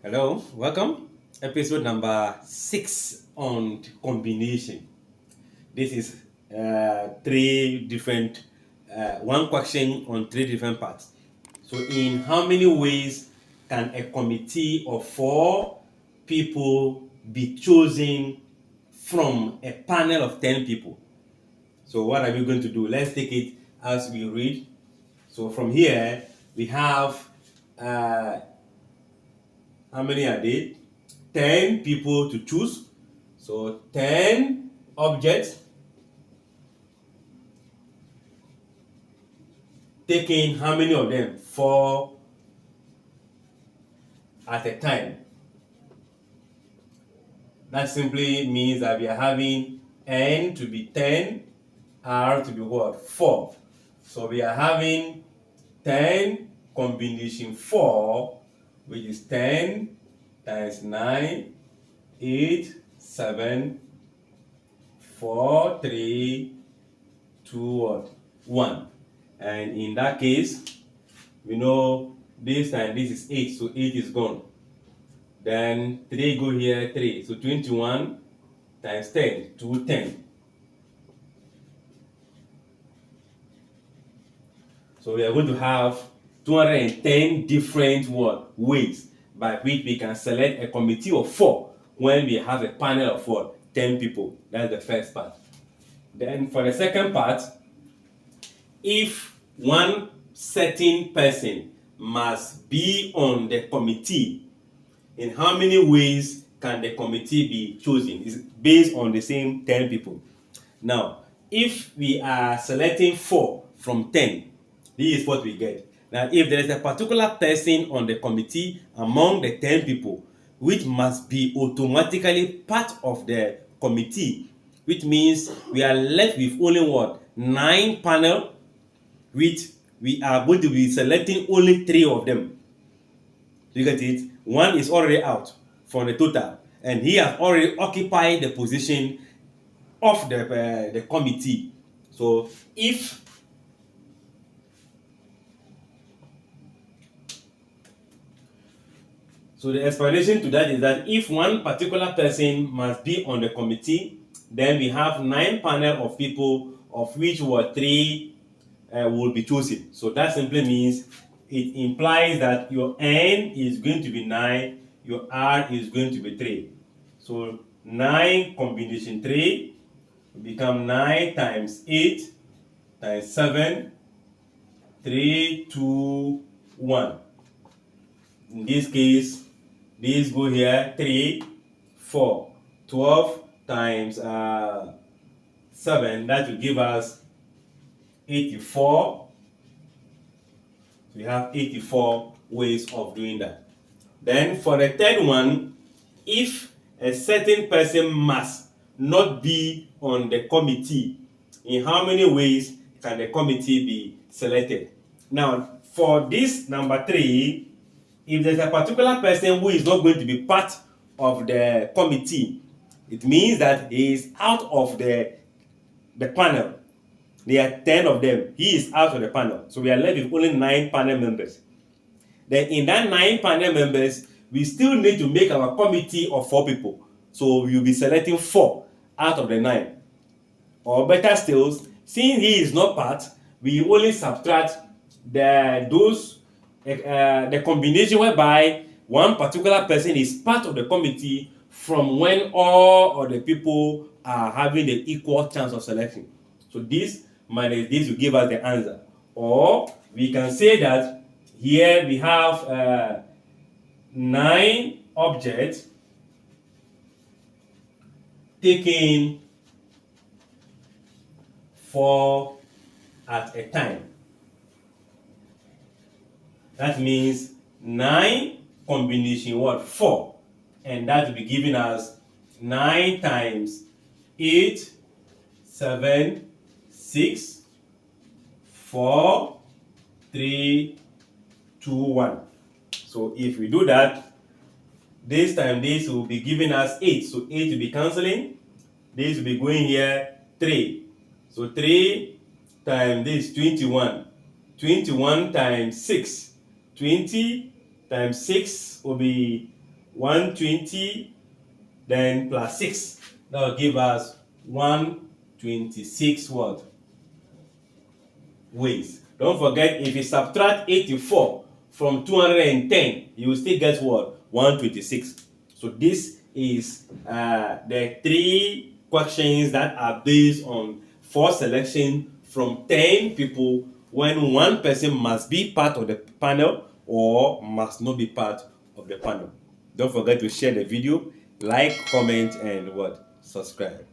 Hello, welcome. Episode number 6 on combination. This is three different, one question on three different parts. So, in how many ways can a committee of 4 people be chosen from a panel of 10 people? So, what are we going to do? Let's take it as we read. So, from here, we have how many are they? 10 people to choose. So 10 objects taking how many of them? 4 at a time. That simply means that we are having N to be 10, R to be what? 4. So we are having 10 combination 4, which is 10 times 9, 8, 7, 4, 3, 2, 1. And in that case, we know this time this is 8, so 8 is gone. Then 3 go here, 3. So 21 times 10, 210. So we are going to have 210 different ways by which we can select a committee of 4 when we have a panel of 10 people. That's the first part. Then for the second part, if one certain person must be on the committee, in how many ways can the committee be chosen? It's based on the same 10 people. Now, if we are selecting 4 from 10, this is what we get. Now, if there is a particular person on the committee among the 10 people, which must be automatically part of the committee, which means we are left with only 9 panel, which we are going to be selecting only 3 of them. You get it? One is already out from the total, and he has already occupied the position of the committee. So the explanation to that is that if one particular person must be on the committee, then we have 9 panel of people, of which 3 will be chosen. So that simply means it implies that your N is going to be 9, your R is going to be 3. So 9 combination 3 will become 9 times 8 times 7, 3, 2, 1. In this case, these go here, 3, 4, 12 times 7, that will give us 84. We have 84 ways of doing that. Then for the third one, if a certain person must not be on the committee, in how many ways can the committee be selected? Now, for this number 3, if there's a particular person who is not going to be part of the committee, it means that he is out of the panel. There are 10 of them. He is out of the panel. So we are left with only 9 panel members. Then in that 9 panel members, we still need to make our committee of 4 people. So we will be selecting 4 out of the 9. Or better still, since he is not part, we only subtract the combination whereby one particular person is part of the committee from when all of the people are having the equal chance of selection. So this minus this will give us the answer. Or we can say that here we have 9 objects taking 4 at a time. That means 9 combination 4, and that will be giving us 9 times 8, 7, 6, 4, 3, 2, 1. So if we do that, this time this will be giving us 8. So 8 will be cancelling. This will be going here 3. So 3 times this 21. 21 times 6. 20 times 6 will be 120, then plus 6. That will give us 126 what? Ways. Don't forget, if you subtract 84 from 210, you will still get what? 126. So this is the 3 questions that are based on forced selection from 10 people, when 1 person must be part of the panel or must not be part of the panel. Don't forget to share the video, like, comment, and what? Subscribe.